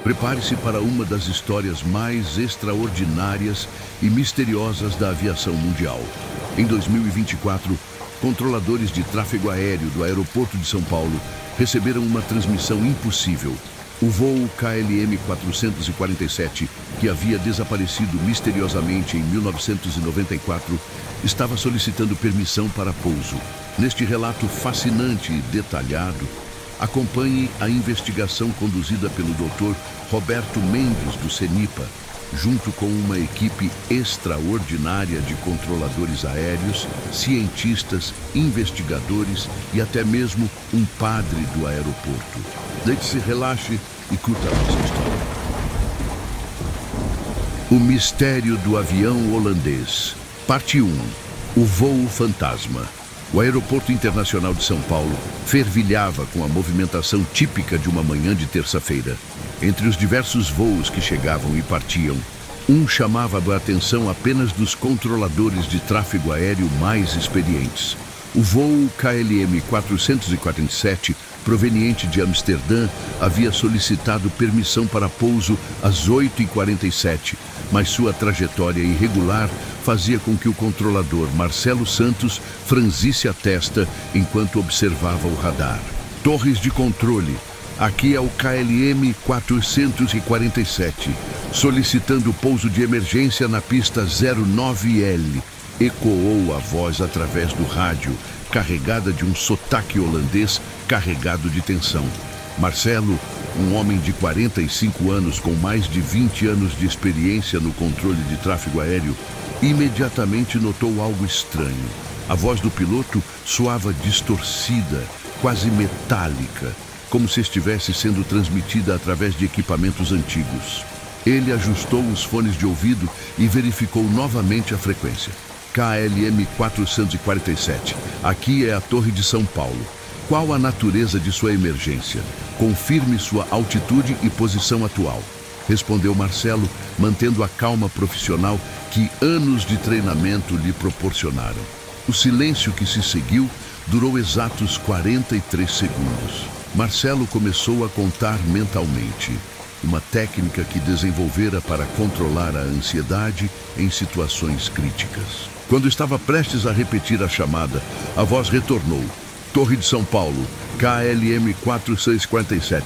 Prepare-se para uma das histórias mais extraordinárias e misteriosas da aviação mundial. Em 2024, controladores de tráfego aéreo do aeroporto de São Paulo receberam uma transmissão impossível. O voo KLM-447, que havia desaparecido misteriosamente em 1994, estava solicitando permissão para pouso. Neste relato fascinante e detalhado, acompanhe a investigação conduzida pelo Dr. Roberto Mendes, do CENIPA, junto com uma equipe extraordinária de controladores aéreos, cientistas, investigadores e até mesmo um padre do aeroporto. Deite-se, relaxe e curta a nossa história. O mistério do avião holandês. Parte 1. O voo fantasma. O Aeroporto Internacional de São Paulo fervilhava com a movimentação típica de uma manhã de terça-feira. Entre os diversos voos que chegavam e partiam, um chamava a atenção apenas dos controladores de tráfego aéreo mais experientes. O voo KLM-447, proveniente de Amsterdã, havia solicitado permissão para pouso às 8h47, mas sua trajetória irregular fazia com que o controlador Marcelo Santos franzisse a testa enquanto observava o radar. Torres de controle. Aqui é o KLM-447, solicitando pouso de emergência na pista 09L. Ecoou a voz através do rádio, carregada de um sotaque holandês carregado de tensão. Marcelo, um homem de 45 anos com mais de 20 anos de experiência no controle de tráfego aéreo, imediatamente notou algo estranho. A voz do piloto soava distorcida, quase metálica, como se estivesse sendo transmitida através de equipamentos antigos. Ele ajustou os fones de ouvido e verificou novamente a frequência. KLM-447. Aqui é a Torre de São Paulo. Qual a natureza de sua emergência? Confirme sua altitude e posição atual. Respondeu Marcelo, mantendo a calma profissional que anos de treinamento lhe proporcionaram. O silêncio que se seguiu durou exatos 43 segundos. Marcelo começou a contar mentalmente, uma técnica que desenvolvera para controlar a ansiedade em situações críticas. Quando estava prestes a repetir a chamada, a voz retornou. Torre de São Paulo, KLM-447.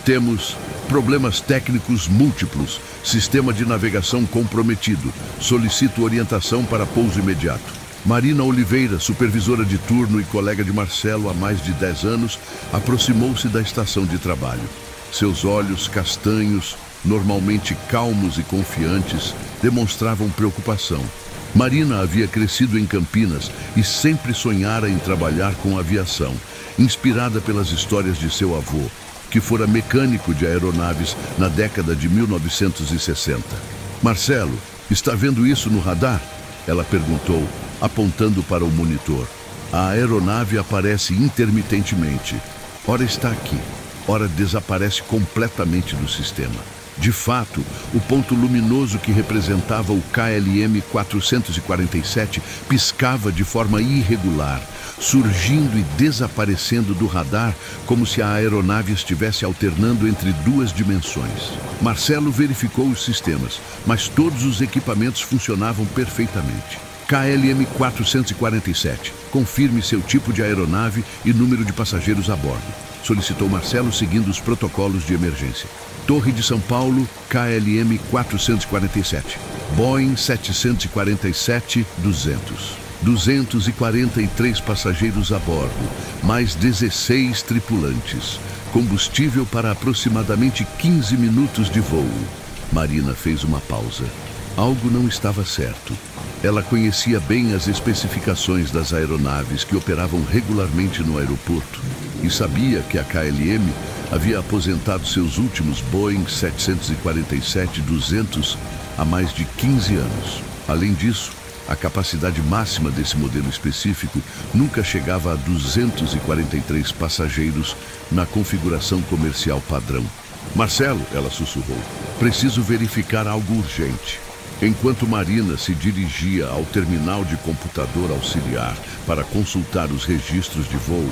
Temos problemas técnicos múltiplos, sistema de navegação comprometido. Solicito orientação para pouso imediato. Marina Oliveira, supervisora de turno e colega de Marcelo há mais de 10 anos, aproximou-se da estação de trabalho. Seus olhos castanhos, normalmente calmos e confiantes, demonstravam preocupação. Marina havia crescido em Campinas e sempre sonhara em trabalhar com aviação, inspirada pelas histórias de seu avô, que fora mecânico de aeronaves na década de 1960. Marcelo, está vendo isso no radar? Ela perguntou, apontando para o monitor. A aeronave aparece intermitentemente. Ora está aqui, ora desaparece completamente do sistema. De fato, o ponto luminoso que representava o KLM-447 piscava de forma irregular, surgindo e desaparecendo do radar como se a aeronave estivesse alternando entre duas dimensões. Marcelo verificou os sistemas, mas todos os equipamentos funcionavam perfeitamente. KLM-447, confirme seu tipo de aeronave e número de passageiros a bordo, solicitou Marcelo seguindo os protocolos de emergência. Torre de São Paulo, KLM-447, Boeing 747-200. 243 passageiros a bordo, mais 16 tripulantes. Combustível para aproximadamente 15 minutos de voo. Marina fez uma pausa. Algo não estava certo. Ela conhecia bem as especificações das aeronaves que operavam regularmente no aeroporto e sabia que a KLM havia aposentado seus últimos Boeing 747-200 há mais de 15 anos. Além disso, a capacidade máxima desse modelo específico nunca chegava a 243 passageiros na configuração comercial padrão. Marcelo, ela sussurrou, preciso verificar algo urgente. Enquanto Marina se dirigia ao terminal de computador auxiliar para consultar os registros de voo,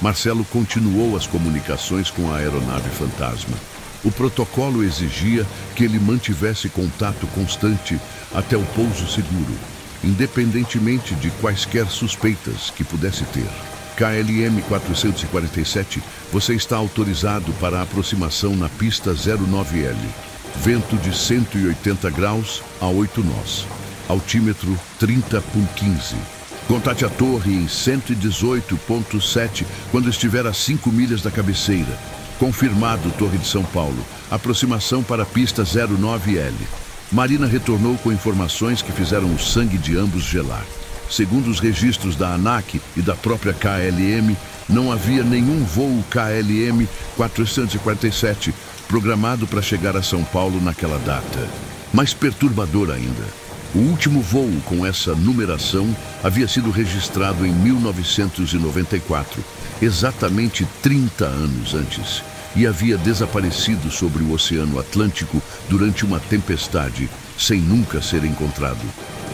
Marcelo continuou as comunicações com a aeronave fantasma. O protocolo exigia que ele mantivesse contato constante até o pouso seguro, independentemente de quaisquer suspeitas que pudesse ter. KLM 447, você está autorizado para a aproximação na pista 09L. Vento de 180 graus a 8 nós. Altímetro 30/15. Contate a torre em 118.7 quando estiver a 5 milhas da cabeceira. Confirmado, Torre de São Paulo. Aproximação para a pista 09L. Marina retornou com informações que fizeram o sangue de ambos gelar. Segundo os registros da ANAC e da própria KLM, não havia nenhum voo KLM 447 programado para chegar a São Paulo naquela data. Mais perturbador ainda, o último voo com essa numeração havia sido registrado em 1994, exatamente 30 anos antes, e havia desaparecido sobre o Oceano Atlântico durante uma tempestade, sem nunca ser encontrado.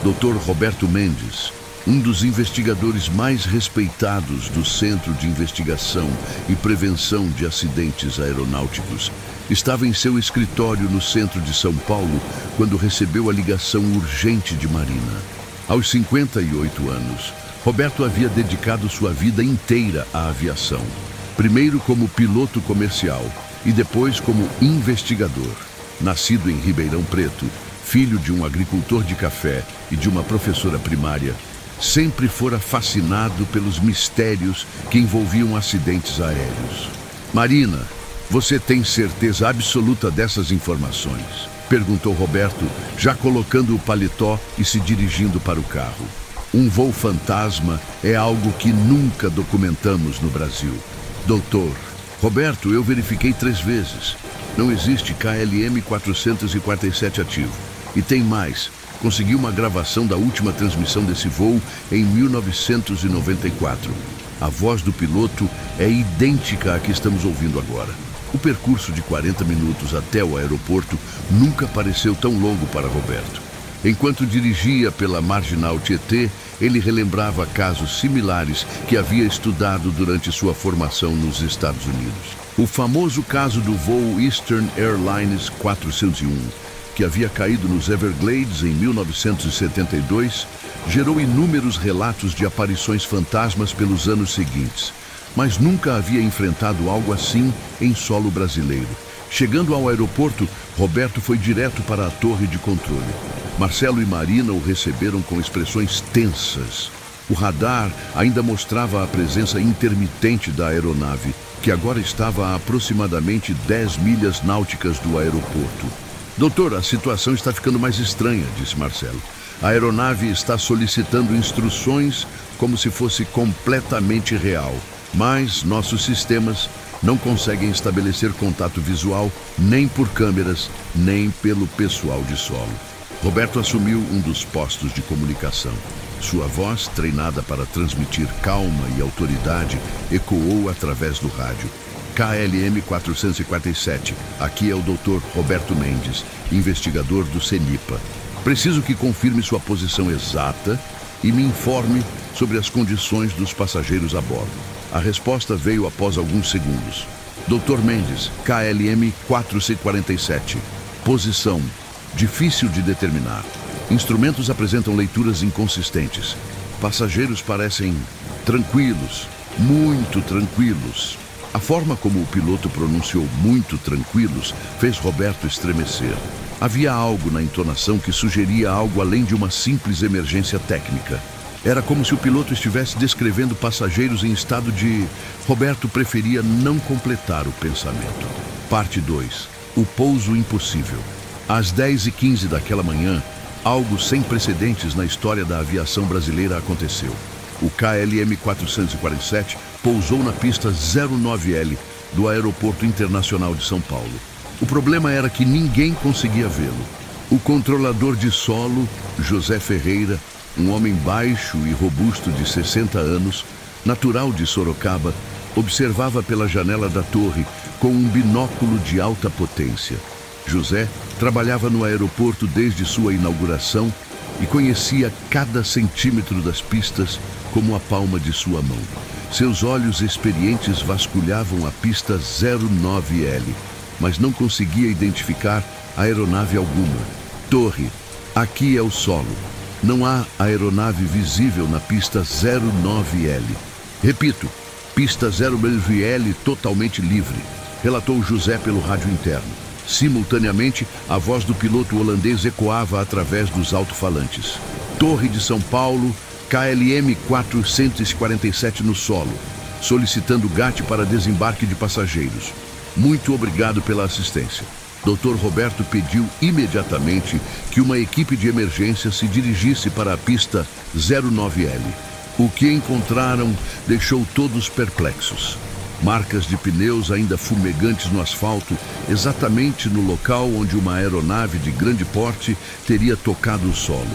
Dr. Roberto Mendes, um dos investigadores mais respeitados do Centro de Investigação e Prevenção de Acidentes Aeronáuticos, estava em seu escritório no centro de São Paulo quando recebeu a ligação urgente de Marina. Aos 58 anos, Roberto havia dedicado sua vida inteira à aviação. Primeiro como piloto comercial e depois como investigador. Nascido em Ribeirão Preto, filho de um agricultor de café e de uma professora primária, sempre fora fascinado pelos mistérios que envolviam acidentes aéreos. Marina, você tem certeza absoluta dessas informações? Perguntou Roberto, já colocando o paletó e se dirigindo para o carro. Um voo fantasma é algo que nunca documentamos no Brasil. Doutor, Roberto, eu verifiquei 3 vezes. Não existe KLM 447 ativo. E tem mais. Consegui uma gravação da última transmissão desse voo em 1994. A voz do piloto é idêntica à que estamos ouvindo agora. O percurso de 40 minutos até o aeroporto nunca pareceu tão longo para Roberto. Enquanto dirigia pela Marginal Tietê, ele relembrava casos similares que havia estudado durante sua formação nos Estados Unidos. O famoso caso do voo Eastern Airlines 401, que havia caído nos Everglades em 1972, gerou inúmeros relatos de aparições fantasmas pelos anos seguintes, mas nunca havia enfrentado algo assim em solo brasileiro. Chegando ao aeroporto, Roberto foi direto para a torre de controle. Marcelo e Marina o receberam com expressões tensas. O radar ainda mostrava a presença intermitente da aeronave, que agora estava a aproximadamente 10 milhas náuticas do aeroporto. Doutor, a situação está ficando mais estranha, disse Marcelo. A aeronave está solicitando instruções como se fosse completamente real, mas nossos sistemas não conseguem estabelecer contato visual nem por câmeras, nem pelo pessoal de solo. Roberto assumiu um dos postos de comunicação. Sua voz, treinada para transmitir calma e autoridade, ecoou através do rádio. KLM 447, aqui é o Dr. Roberto Mendes, investigador do CENIPA. Preciso que confirme sua posição exata e me informe sobre as condições dos passageiros a bordo. A resposta veio após alguns segundos. Dr. Mendes, KLM 447. Posição: difícil de determinar. Instrumentos apresentam leituras inconsistentes. Passageiros parecem tranquilos, muito tranquilos. A forma como o piloto pronunciou "muito tranquilos" fez Roberto estremecer. Havia algo na entonação que sugeria algo além de uma simples emergência técnica. Era como se o piloto estivesse descrevendo passageiros em estado de... Roberto preferia não completar o pensamento. Parte 2. O pouso impossível. Às 10h15 daquela manhã, algo sem precedentes na história da aviação brasileira aconteceu. O KLM 447 pousou na pista 09L do Aeroporto Internacional de São Paulo. O problema era que ninguém conseguia vê-lo. O controlador de solo, José Ferreira, um homem baixo e robusto de 60 anos, natural de Sorocaba, observava pela janela da torre com um binóculo de alta potência. José trabalhava no aeroporto desde sua inauguração e conhecia cada centímetro das pistas como a palma de sua mão. Seus olhos experientes vasculhavam a pista 09L, mas não conseguia identificar aeronave alguma. Torre, aqui é o solo. Não há aeronave visível na pista 09L. Repito, pista 09L totalmente livre, relatou José pelo rádio interno. Simultaneamente, a voz do piloto holandês ecoava através dos alto-falantes. Torre de São Paulo, KLM 447 no solo, solicitando GAT para desembarque de passageiros. Muito obrigado pela assistência. Dr. Roberto pediu imediatamente que uma equipe de emergência se dirigisse para a pista 09L. O que encontraram deixou todos perplexos. Marcas de pneus ainda fumegantes no asfalto, exatamente no local onde uma aeronave de grande porte teria tocado o solo.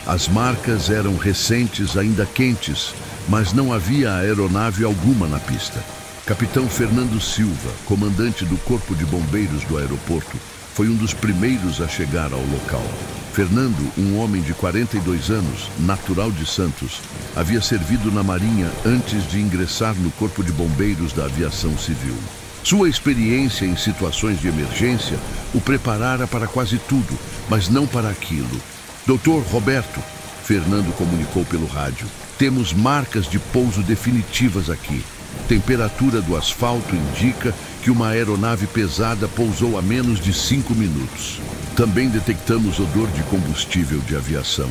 As marcas eram recentes, ainda quentes, mas não havia aeronave alguma na pista. Capitão Fernando Silva, comandante do Corpo de Bombeiros do aeroporto, foi um dos primeiros a chegar ao local. Fernando, um homem de 42 anos, natural de Santos, havia servido na Marinha antes de ingressar no Corpo de Bombeiros da Aviação Civil. Sua experiência em situações de emergência o preparara para quase tudo, mas não para aquilo. Doutor Roberto, Fernando comunicou pelo rádio, temos marcas de pouso definitivas aqui. Temperatura do asfalto indica que uma aeronave pesada pousou há menos de 5 minutos. Também detectamos odor de combustível de aviação,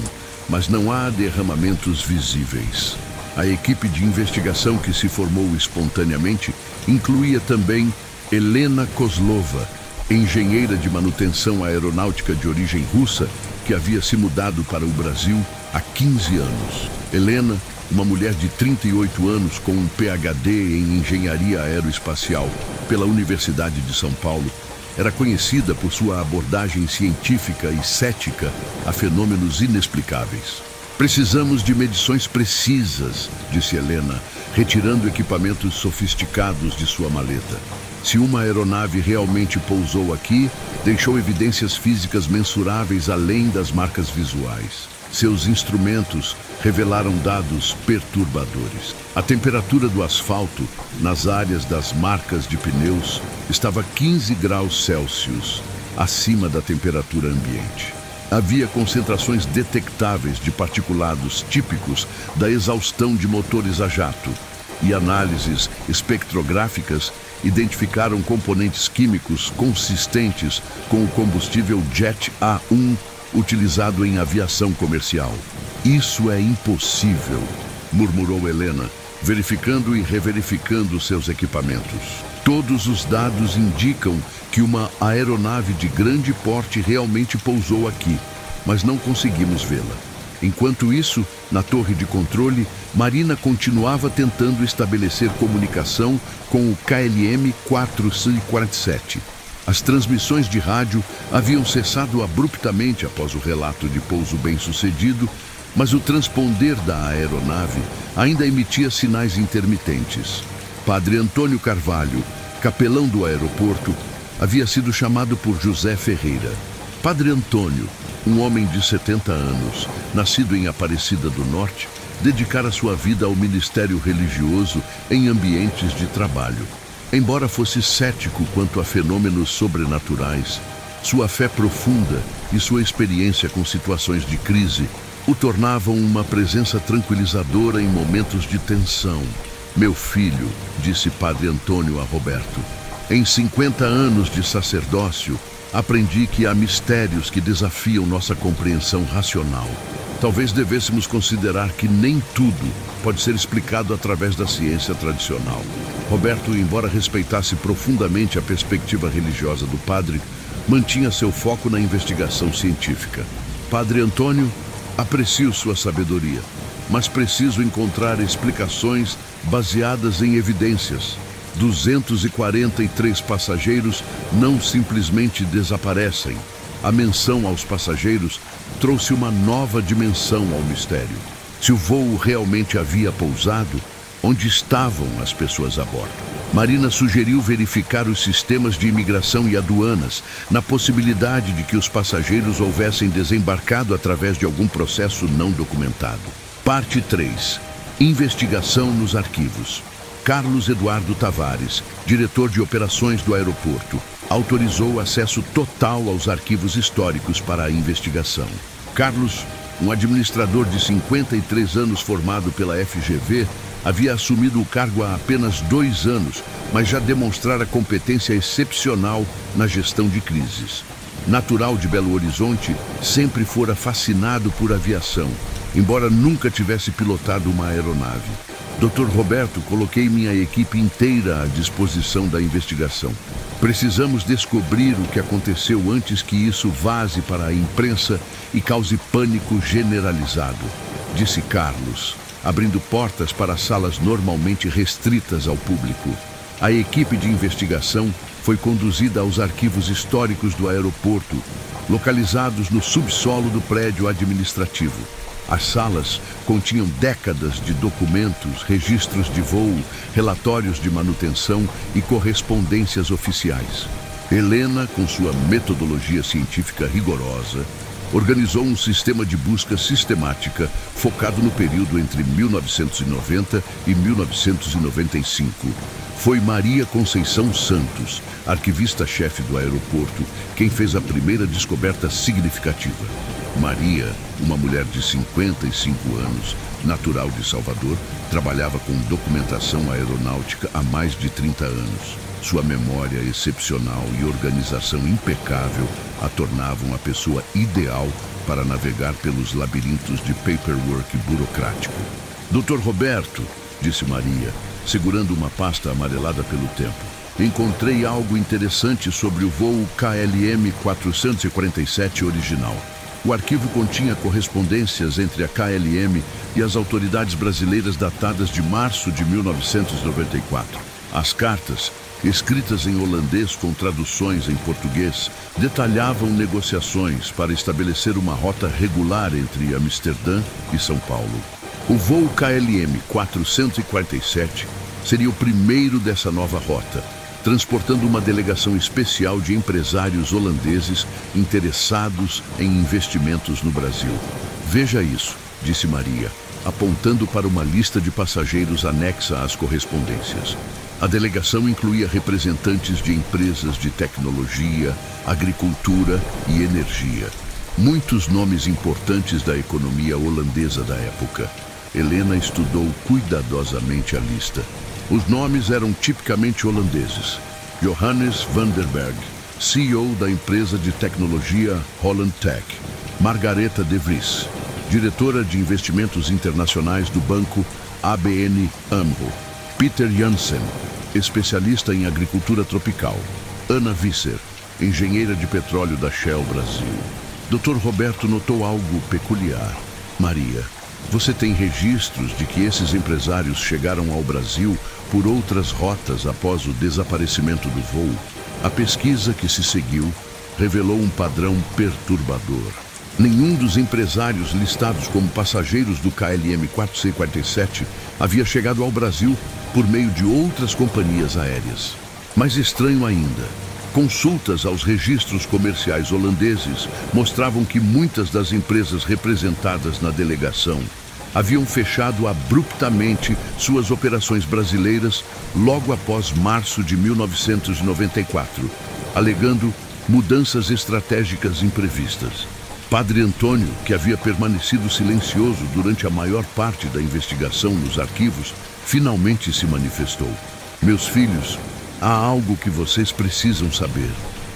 mas não há derramamentos visíveis. A equipe de investigação que se formou espontaneamente incluía também Helena Kozlova, engenheira de manutenção aeronáutica de origem russa, que havia se mudado para o Brasil há 15 anos. Helena, uma mulher de 38 anos com um PhD em engenharia aeroespacial pela Universidade de São Paulo, era conhecida por sua abordagem científica e cética a fenômenos inexplicáveis. Precisamos de medições precisas, disse Helena, retirando equipamentos sofisticados de sua maleta. Se uma aeronave realmente pousou aqui, deixou evidências físicas mensuráveis além das marcas visuais. Seus instrumentos revelaram dados perturbadores. A temperatura do asfalto, nas áreas das marcas de pneus, estava 15 graus Celsius, acima da temperatura ambiente. Havia concentrações detectáveis de particulados típicos da exaustão de motores a jato, e análises espectrográficas identificaram componentes químicos consistentes com o combustível Jet A1 utilizado em aviação comercial. Isso é impossível, murmurou Helena, verificando e reverificando seus equipamentos. Todos os dados indicam que uma aeronave de grande porte realmente pousou aqui, mas não conseguimos vê-la. Enquanto isso, na torre de controle, Marina continuava tentando estabelecer comunicação com o KLM 447. As transmissões de rádio haviam cessado abruptamente após o relato de pouso bem-sucedido, mas o transponder da aeronave ainda emitia sinais intermitentes. Padre Antônio Carvalho, capelão do aeroporto, havia sido chamado por José Ferreira. Padre Antônio, um homem de 70 anos, nascido em Aparecida do Norte, dedicara sua vida ao ministério religioso em ambientes de trabalho. Embora fosse cético quanto a fenômenos sobrenaturais, sua fé profunda e sua experiência com situações de crise o tornavam uma presença tranquilizadora em momentos de tensão. Meu filho, disse Padre Antônio a Roberto, em 50 anos de sacerdócio, aprendi que há mistérios que desafiam nossa compreensão racional. Talvez devêssemos considerar que nem tudo pode ser explicado através da ciência tradicional. Roberto, embora respeitasse profundamente a perspectiva religiosa do padre, mantinha seu foco na investigação científica. Padre Antônio, aprecio sua sabedoria, mas preciso encontrar explicações baseadas em evidências. 243 passageiros não simplesmente desaparecem. A menção aos passageiros trouxe uma nova dimensão ao mistério. Se o voo realmente havia pousado, onde estavam as pessoas a bordo? Marina sugeriu verificar os sistemas de imigração e aduanas, na possibilidade de que os passageiros houvessem desembarcado através de algum processo não documentado. Parte 3. Investigação nos arquivos. Carlos Eduardo Tavares, diretor de operações do aeroporto. autorizou acesso total aos arquivos históricos para a investigação. Carlos, um administrador de 53 anos formado pela FGV, havia assumido o cargo há apenas 2 anos, mas já demonstrara competência excepcional na gestão de crises. Natural de Belo Horizonte, sempre fora fascinado por aviação, embora nunca tivesse pilotado uma aeronave. Dr. Roberto, coloquei minha equipe inteira à disposição da investigação. Precisamos descobrir o que aconteceu antes que isso vaze para a imprensa e cause pânico generalizado, disse Carlos, abrindo portas para salas normalmente restritas ao público. A equipe de investigação foi conduzida aos arquivos históricos do aeroporto, localizados no subsolo do prédio administrativo. As salas continham décadas de documentos, registros de voo, relatórios de manutenção e correspondências oficiais. Helena, com sua metodologia científica rigorosa, organizou um sistema de busca sistemática focado no período entre 1990 e 1995. Foi Maria Conceição Santos, arquivista-chefe do aeroporto, quem fez a primeira descoberta significativa. Maria, uma mulher de 55 anos, natural de Salvador, trabalhava com documentação aeronáutica há mais de 30 anos. Sua memória excepcional e organização impecável a tornavam a pessoa ideal para navegar pelos labirintos de paperwork burocrático. Dr. Roberto, disse Maria, segurando uma pasta amarelada pelo tempo, encontrei algo interessante sobre o voo KLM 447 original. O arquivo continha correspondências entre a KLM e as autoridades brasileiras datadas de março de 1994. As cartas, escritas em holandês com traduções em português, detalhavam negociações para estabelecer uma rota regular entre Amsterdã e São Paulo. O voo KLM 447 seria o primeiro dessa nova rota, transportando uma delegação especial de empresários holandeses interessados em investimentos no Brasil. Veja isso, disse Maria, apontando para uma lista de passageiros anexa às correspondências. A delegação incluía representantes de empresas de tecnologia, agricultura e energia. Muitos nomes importantes da economia holandesa da época. Helena estudou cuidadosamente a lista. Os nomes eram tipicamente holandeses. Johannes van der Berg, CEO da empresa de tecnologia Holland Tech. Margaretha de Vries, diretora de investimentos internacionais do banco ABN AMRO. Peter Janssen, especialista em agricultura tropical. Ana Visser, engenheira de petróleo da Shell Brasil. Dr. Roberto notou algo peculiar. Maria, você tem registros de que esses empresários chegaram ao Brasil por outras rotas após o desaparecimento do voo? A pesquisa que se seguiu revelou um padrão perturbador. Nenhum dos empresários listados como passageiros do KLM 447 havia chegado ao Brasil por meio de outras companhias aéreas. Mais estranho ainda, consultas aos registros comerciais holandeses mostravam que muitas das empresas representadas na delegação haviam fechado abruptamente suas operações brasileiras logo após março de 1994, alegando mudanças estratégicas imprevistas. Padre Antônio, que havia permanecido silencioso durante a maior parte da investigação nos arquivos, finalmente se manifestou. Meus filhos, há algo que vocês precisam saber.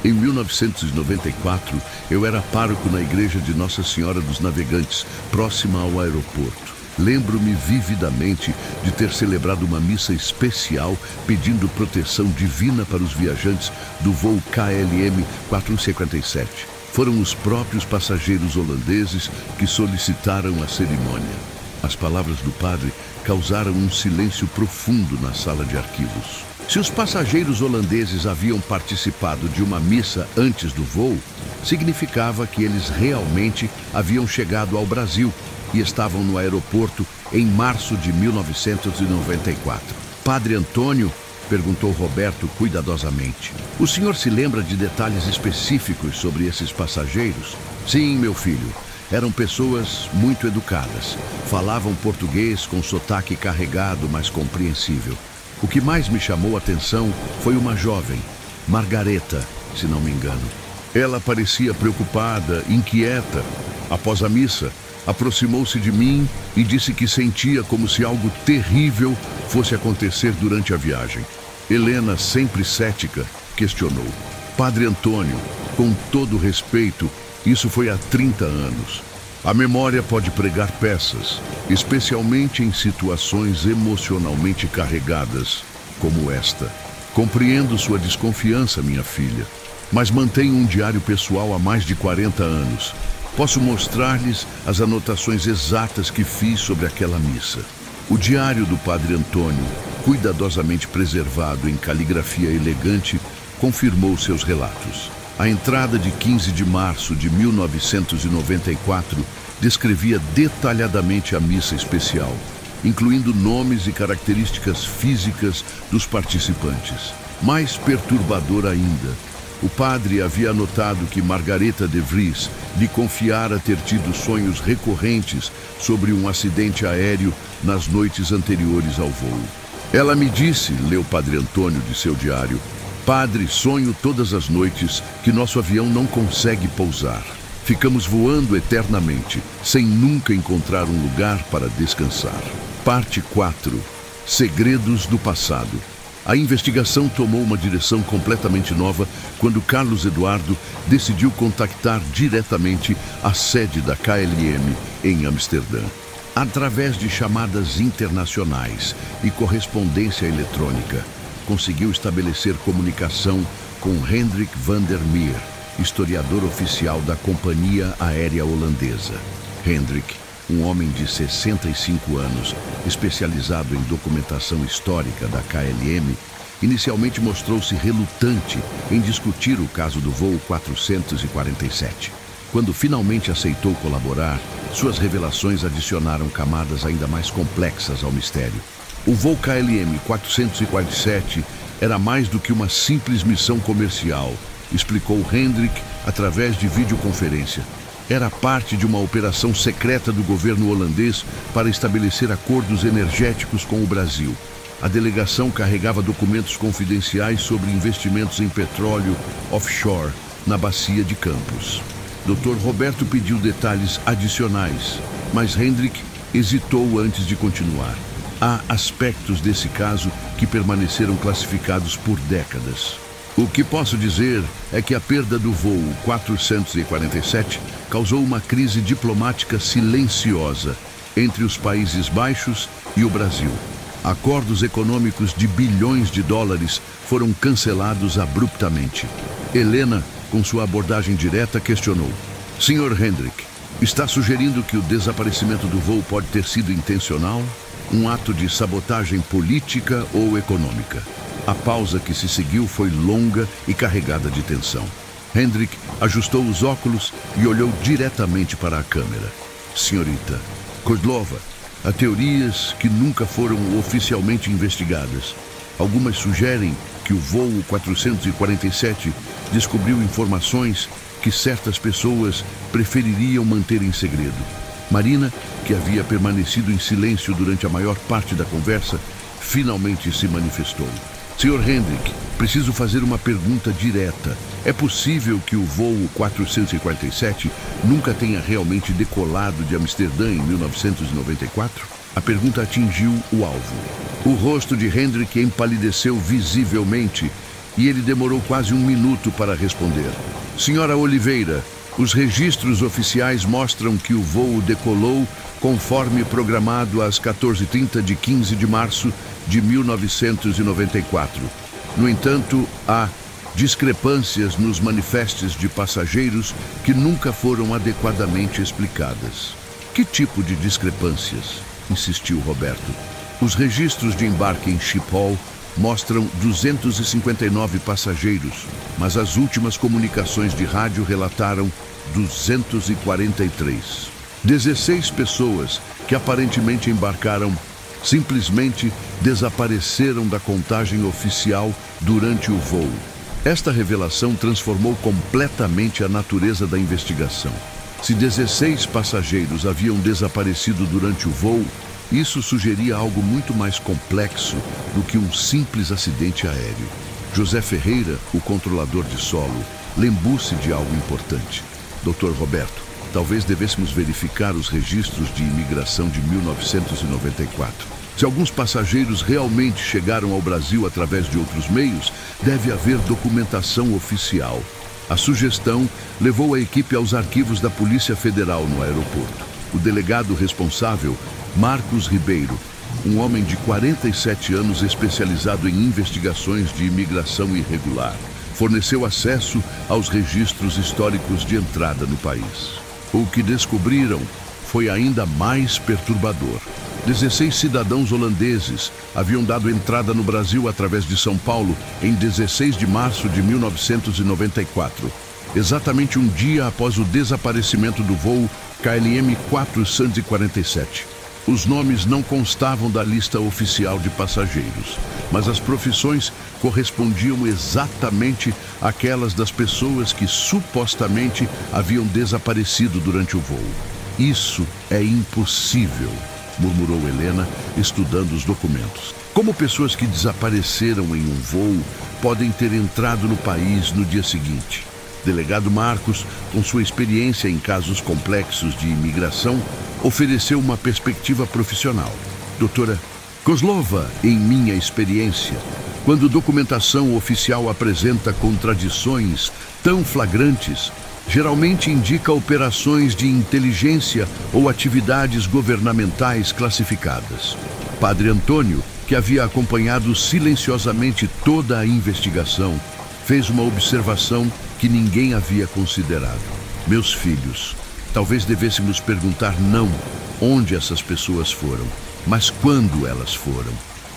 Em 1994, eu era pároco na igreja de Nossa Senhora dos Navegantes, próxima ao aeroporto. Lembro-me vividamente de ter celebrado uma missa especial pedindo proteção divina para os viajantes do voo KLM 457. Foram os próprios passageiros holandeses que solicitaram a cerimônia. As palavras do padre causaram um silêncio profundo na sala de arquivos. Se os passageiros holandeses haviam participado de uma missa antes do voo, significava que eles realmente haviam chegado ao Brasil e estavam no aeroporto em março de 1994. Padre Antônio, perguntou Roberto cuidadosamente, o senhor se lembra de detalhes específicos sobre esses passageiros? Sim, meu filho. Eram pessoas muito educadas. Falavam português com sotaque carregado, mas compreensível. O que mais me chamou a atenção foi uma jovem, Margaretha, se não me engano. Ela parecia preocupada, inquieta. Após a missa, aproximou-se de mim e disse que sentia como se algo terrível fosse acontecer durante a viagem. Helena, sempre cética, questionou. Padre Antônio, com todo respeito, isso foi há 30 anos. A memória pode pregar peças, especialmente em situações emocionalmente carregadas, como esta. Compreendo sua desconfiança, minha filha, mas mantenho um diário pessoal há mais de 40 anos. Posso mostrar-lhes as anotações exatas que fiz sobre aquela missa. O diário do Padre Antônio, cuidadosamente preservado em caligrafia elegante, confirmou seus relatos. A entrada de 15 de março de 1994 descrevia detalhadamente a missa especial, incluindo nomes e características físicas dos participantes. Mais perturbador ainda, o padre havia anotado que Margareta de Vries lhe confiara ter tido sonhos recorrentes sobre um acidente aéreo nas noites anteriores ao voo. Ela me disse, leu Padre Antônio de seu diário, Padre, sonho todas as noites que nosso avião não consegue pousar. Ficamos voando eternamente, sem nunca encontrar um lugar para descansar. Parte 4. Segredos do passado. A investigação tomou uma direção completamente nova quando Carlos Eduardo decidiu contactar diretamente a sede da KLM em Amsterdã. Através de chamadas internacionais e correspondência eletrônica, conseguiu estabelecer comunicação com Hendrik van der Meer, historiador oficial da companhia aérea holandesa. Hendrik, um homem de 65 anos, especializado em documentação histórica da KLM, inicialmente mostrou-se relutante em discutir o caso do voo 447. Quando finalmente aceitou colaborar, suas revelações adicionaram camadas ainda mais complexas ao mistério. O voo KLM 447 era mais do que uma simples missão comercial, explicou Hendrik através de videoconferência. Era parte de uma operação secreta do governo holandês para estabelecer acordos energéticos com o Brasil. A delegação carregava documentos confidenciais sobre investimentos em petróleo offshore na bacia de Campos. Dr. Roberto pediu detalhes adicionais, mas Hendrik hesitou antes de continuar. Há aspectos desse caso que permaneceram classificados por décadas. O que posso dizer é que a perda do voo 447 causou uma crise diplomática silenciosa entre os Países Baixos e o Brasil. Acordos econômicos de bilhões de dólares foram cancelados abruptamente. Helena, com sua abordagem direta, questionou. Sr. Hendrik, está sugerindo que o desaparecimento do voo pode ter sido intencional? Um ato de sabotagem política ou econômica? A pausa que se seguiu foi longa e carregada de tensão. Hendrik ajustou os óculos e olhou diretamente para a câmera. Senhorita Kozlova, há teorias que nunca foram oficialmente investigadas. Algumas sugerem que o voo 447 descobriu informações que certas pessoas prefeririam manter em segredo. Marina, que havia permanecido em silêncio durante a maior parte da conversa, finalmente se manifestou. Sr. Hendrik, preciso fazer uma pergunta direta. É possível que o voo 447 nunca tenha realmente decolado de Amsterdã em 1994? A pergunta atingiu o alvo. O rosto de Hendrik empalideceu visivelmente e ele demorou quase um minuto para responder. Senhora Oliveira, os registros oficiais mostram que o voo decolou conforme programado às 14h30 de 15 de março de 1994. No entanto, há discrepâncias nos manifestos de passageiros que nunca foram adequadamente explicadas. Que tipo de discrepâncias? Insistiu Roberto. Os registros de embarque em Schiphol mostram 259 passageiros, mas as últimas comunicações de rádio relataram 243. 16 pessoas que aparentemente embarcaram simplesmente desapareceram da contagem oficial durante o voo. Esta revelação transformou completamente a natureza da investigação. Se 16 passageiros haviam desaparecido durante o voo, isso sugeria algo muito mais complexo do que um simples acidente aéreo. José Ferreira, o controlador de solo, lembrou-se de algo importante. Dr. Roberto, talvez devêssemos verificar os registros de imigração de 1994. Se alguns passageiros realmente chegaram ao Brasil através de outros meios, deve haver documentação oficial. A sugestão levou a equipe aos arquivos da Polícia Federal no aeroporto. O delegado responsável, Marcos Ribeiro, um homem de 47 anos especializado em investigações de imigração irregular, forneceu acesso aos registros históricos de entrada no país. O que descobriram foi ainda mais perturbador. 16 cidadãos holandeses haviam dado entrada no Brasil através de São Paulo em 16 de março de 1994, exatamente um dia após o desaparecimento do voo KLM 447. Os nomes não constavam da lista oficial de passageiros, mas as profissões correspondiam exatamente àquelas das pessoas que supostamente haviam desaparecido durante o voo. Isso é impossível, murmurou Helena, estudando os documentos. Como pessoas que desapareceram em um voo podem ter entrado no país no dia seguinte? Delegado Marcos, com sua experiência em casos complexos de imigração, ofereceu uma perspectiva profissional. Doutora Kozlova, em minha experiência, quando documentação oficial apresenta contradições tão flagrantes, geralmente indica operações de inteligência ou atividades governamentais classificadas. Padre Antônio, que havia acompanhado silenciosamente toda a investigação, fez uma observação que ninguém havia considerado. Meus filhos, talvez devêssemos perguntar não onde essas pessoas foram, mas quando elas foram.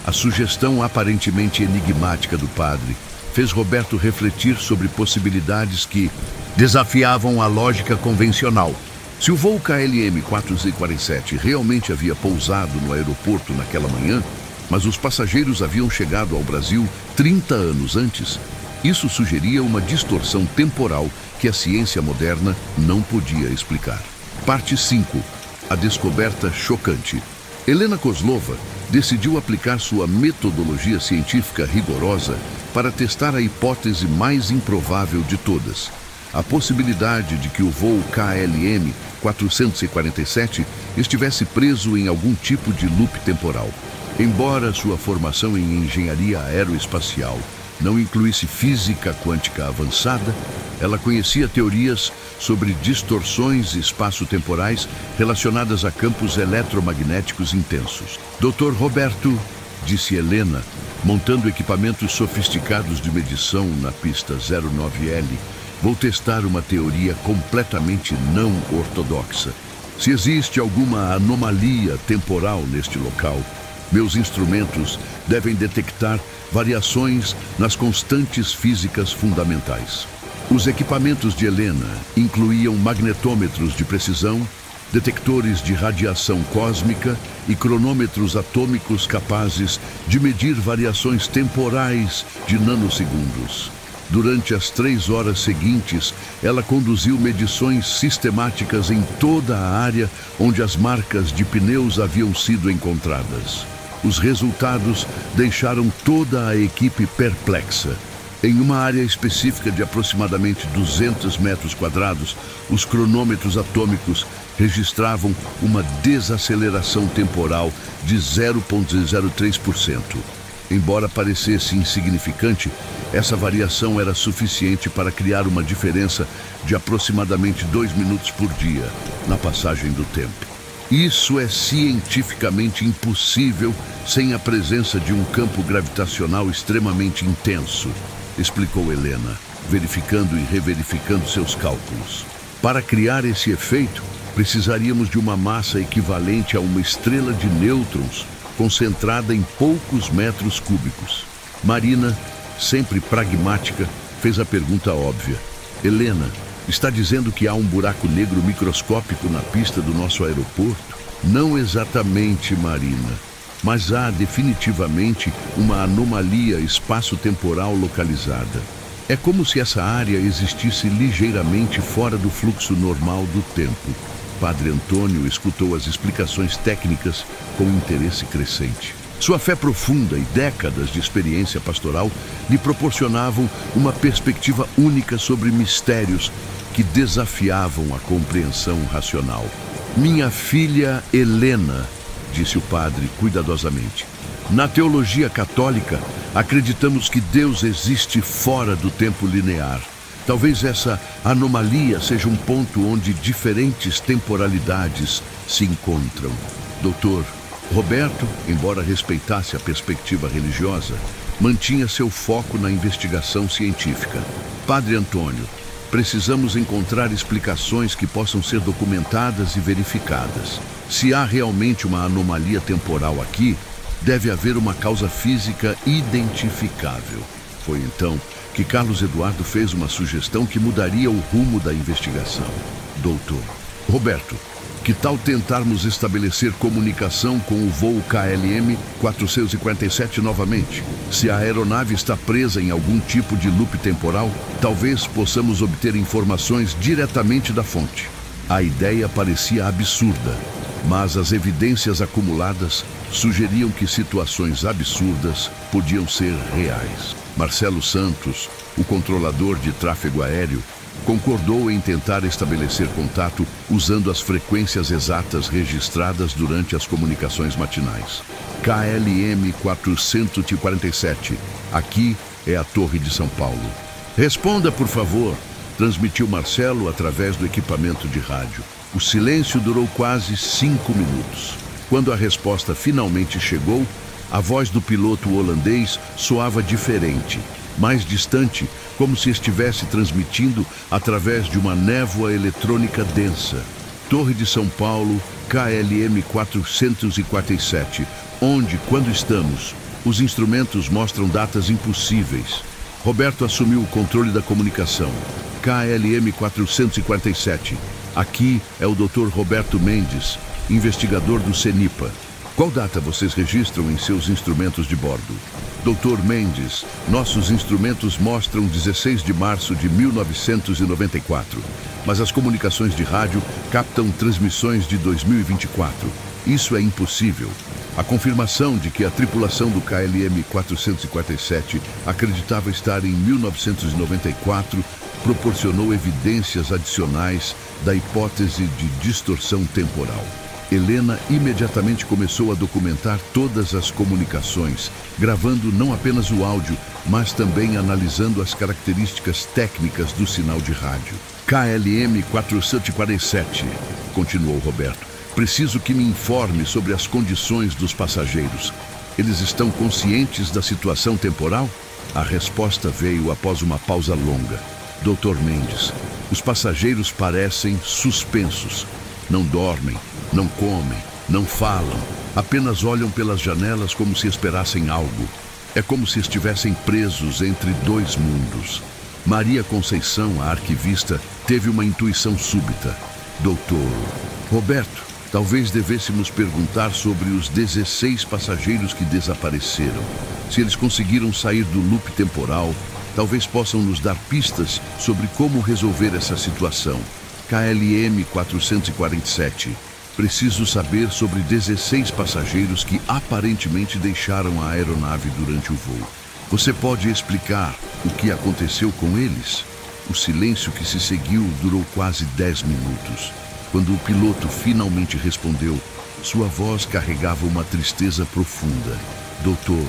A sugestão aparentemente enigmática do padre fez Roberto refletir sobre possibilidades que desafiavam a lógica convencional. Se o voo KLM 447 realmente havia pousado no aeroporto naquela manhã, mas os passageiros haviam chegado ao Brasil 30 anos antes, isso sugeria uma distorção temporal que a ciência moderna não podia explicar. Parte 5. A descoberta chocante. Helena Kozlova decidiu aplicar sua metodologia científica rigorosa para testar a hipótese mais improvável de todas: a possibilidade de que o voo KLM 447 estivesse preso em algum tipo de loop temporal. Embora sua formação em engenharia aeroespacial não incluísse física quântica avançada, ela conhecia teorias sobre distorções espaço-temporais relacionadas a campos eletromagnéticos intensos. Dr. Roberto, disse Helena, montando equipamentos sofisticados de medição na pista 09L, vou testar uma teoria completamente não ortodoxa. Se existe alguma anomalia temporal neste local, meus instrumentos devem detectar variações nas constantes físicas fundamentais. Os equipamentos de Helena incluíam magnetômetros de precisão, detectores de radiação cósmica e cronômetros atômicos capazes de medir variações temporais de nanosegundos. Durante as 3 horas seguintes, ela conduziu medições sistemáticas em toda a área onde as marcas de pneus haviam sido encontradas. Os resultados deixaram toda a equipe perplexa. Em uma área específica de aproximadamente 200 metros quadrados, os cronômetros atômicos registravam uma desaceleração temporal de 0,03%. Embora parecesse insignificante, essa variação era suficiente para criar uma diferença de aproximadamente 2 minutos por dia na passagem do tempo. Isso é cientificamente impossível sem a presença de um campo gravitacional extremamente intenso, explicou Helena, verificando e reverificando seus cálculos. Para criar esse efeito, precisaríamos de uma massa equivalente a uma estrela de nêutrons concentrada em poucos metros cúbicos. Marina, sempre pragmática, fez a pergunta óbvia. Helena, está dizendo que há um buraco negro microscópico na pista do nosso aeroporto? Não exatamente, Marina, mas há definitivamente uma anomalia espaço-temporal localizada. É como se essa área existisse ligeiramente fora do fluxo normal do tempo. Padre Antônio escutou as explicações técnicas com interesse crescente. Sua fé profunda e décadas de experiência pastoral lhe proporcionavam uma perspectiva única sobre mistérios que desafiavam a compreensão racional. Minha filha Helena, disse o padre cuidadosamente, na teologia católica, acreditamos que Deus existe fora do tempo linear. Talvez essa anomalia seja um ponto onde diferentes temporalidades se encontram. Doutor, Roberto, embora respeitasse a perspectiva religiosa, mantinha seu foco na investigação científica. Padre Antônio, precisamos encontrar explicações que possam ser documentadas e verificadas. Se há realmente uma anomalia temporal aqui, deve haver uma causa física identificável. Foi então que Carlos Eduardo fez uma sugestão que mudaria o rumo da investigação. Doutor, Roberto, que tal tentarmos estabelecer comunicação com o voo KLM 447 novamente? Se a aeronave está presa em algum tipo de loop temporal, talvez possamos obter informações diretamente da fonte. A ideia parecia absurda, mas as evidências acumuladas sugeriam que situações absurdas podiam ser reais. Marcelo Santos, o controlador de tráfego aéreo, concordou em tentar estabelecer contato usando as frequências exatas registradas durante as comunicações matinais. KLM 447, aqui é a Torre de São Paulo. Responda, por favor, transmitiu Marcelo através do equipamento de rádio. O silêncio durou quase 5 minutos. Quando a resposta finalmente chegou, a voz do piloto holandês soava diferente, mais distante, como se estivesse transmitindo através de uma névoa eletrônica densa. Torre de São Paulo, KLM 447, onde, quando estamos, os instrumentos mostram datas impossíveis. Roberto assumiu o controle da comunicação. KLM 447, aqui é o Dr. Roberto Mendes, investigador do CENIPA. Qual data vocês registram em seus instrumentos de bordo? Dr. Mendes, nossos instrumentos mostram 16 de março de 1994, mas as comunicações de rádio captam transmissões de 2024. Isso é impossível. A confirmação de que a tripulação do KLM 447 acreditava estar em 1994 proporcionou evidências adicionais da hipótese de distorção temporal. Helena imediatamente começou a documentar todas as comunicações, gravando não apenas o áudio, mas também analisando as características técnicas do sinal de rádio. KLM 447, continuou Roberto, preciso que me informe sobre as condições dos passageiros. Eles estão conscientes da situação temporal? A resposta veio após uma pausa longa. Dr. Mendes, os passageiros parecem suspensos. Não dormem, não comem, não falam, apenas olham pelas janelas como se esperassem algo. É como se estivessem presos entre dois mundos. Maria Conceição, a arquivista, teve uma intuição súbita. Doutor Roberto, talvez devêssemos perguntar sobre os 16 passageiros que desapareceram. Se eles conseguiram sair do loop temporal, talvez possam nos dar pistas sobre como resolver essa situação. KLM 447. Preciso saber sobre 16 passageiros que aparentemente deixaram a aeronave durante o voo. Você pode explicar o que aconteceu com eles? O silêncio que se seguiu durou quase 10 minutos. Quando o piloto finalmente respondeu, sua voz carregava uma tristeza profunda. Doutor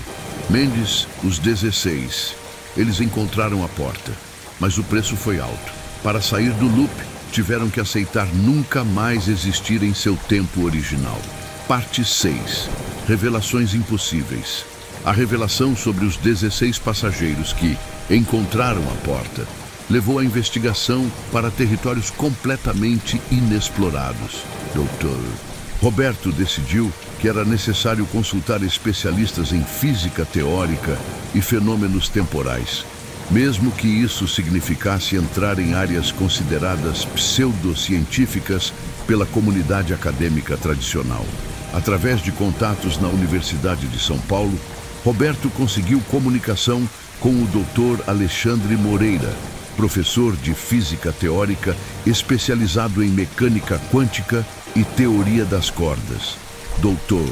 Mendes, os 16. Eles encontraram a porta, mas o preço foi alto. Para sair do loop, tiveram que aceitar nunca mais existir em seu tempo original. Parte 6. Revelações impossíveis. A revelação sobre os 16 passageiros que encontraram a porta levou a investigação para territórios completamente inexplorados. Dr. Roberto decidiu que era necessário consultar especialistas em física teórica e fenômenos temporais, mesmo que isso significasse entrar em áreas consideradas pseudocientíficas pela comunidade acadêmica tradicional. Através de contatos na Universidade de São Paulo, Roberto conseguiu comunicação com o Dr. Alexandre Moreira, professor de física teórica especializado em mecânica quântica e teoria das cordas. Doutor,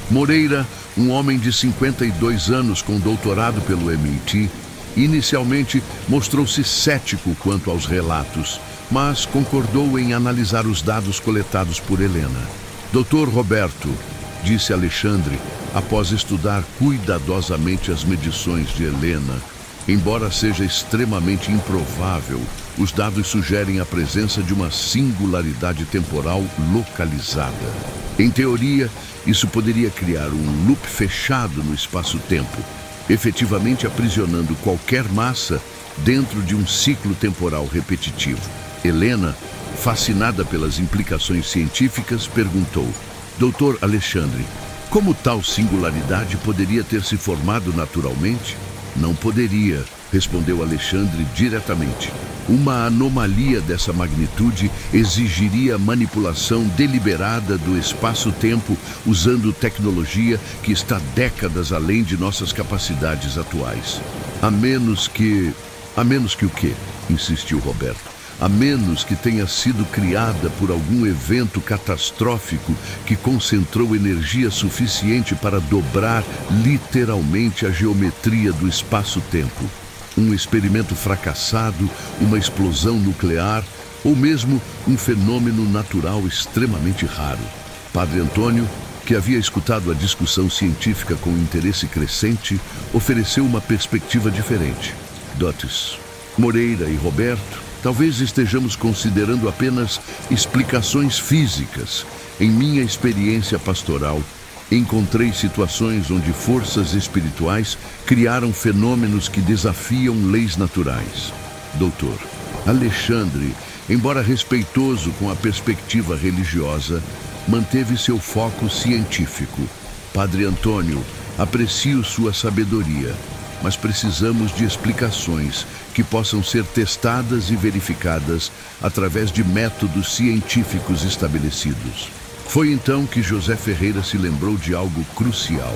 Moreira, um homem de 52 anos com doutorado pelo MIT, inicialmente mostrou-se cético quanto aos relatos, mas concordou em analisar os dados coletados por Helena. Dr. Roberto, disse Alexandre, após estudar cuidadosamente as medições de Helena, embora seja extremamente improvável, os dados sugerem a presença de uma singularidade temporal localizada. Em teoria, isso poderia criar um loop fechado no espaço-tempo, efetivamente aprisionando qualquer massa dentro de um ciclo temporal repetitivo. Helena, fascinada pelas implicações científicas, perguntou: Dr. Alexandre, como tal singularidade poderia ter se formado naturalmente? Não poderia, respondeu Alexandre diretamente. Uma anomalia dessa magnitude exigiria manipulação deliberada do espaço-tempo usando tecnologia que está décadas além de nossas capacidades atuais. A menos que o quê? Insistiu Roberto. A menos que tenha sido criada por algum evento catastrófico que concentrou energia suficiente para dobrar literalmente a geometria do espaço-tempo. Um experimento fracassado, uma explosão nuclear ou mesmo um fenômeno natural extremamente raro. Padre Antônio, que havia escutado a discussão científica com interesse crescente, ofereceu uma perspectiva diferente. Dotes, Moreira e Roberto, talvez estejamos considerando apenas explicações físicas. Em minha experiência pastoral, encontrei situações onde forças espirituais criaram fenômenos que desafiam leis naturais. Doutor, Alexandre, embora respeitoso com a perspectiva religiosa, manteve seu foco científico. Padre Antônio, aprecio sua sabedoria, mas precisamos de explicações que possam ser testadas e verificadas através de métodos científicos estabelecidos. Foi então que José Ferreira se lembrou de algo crucial.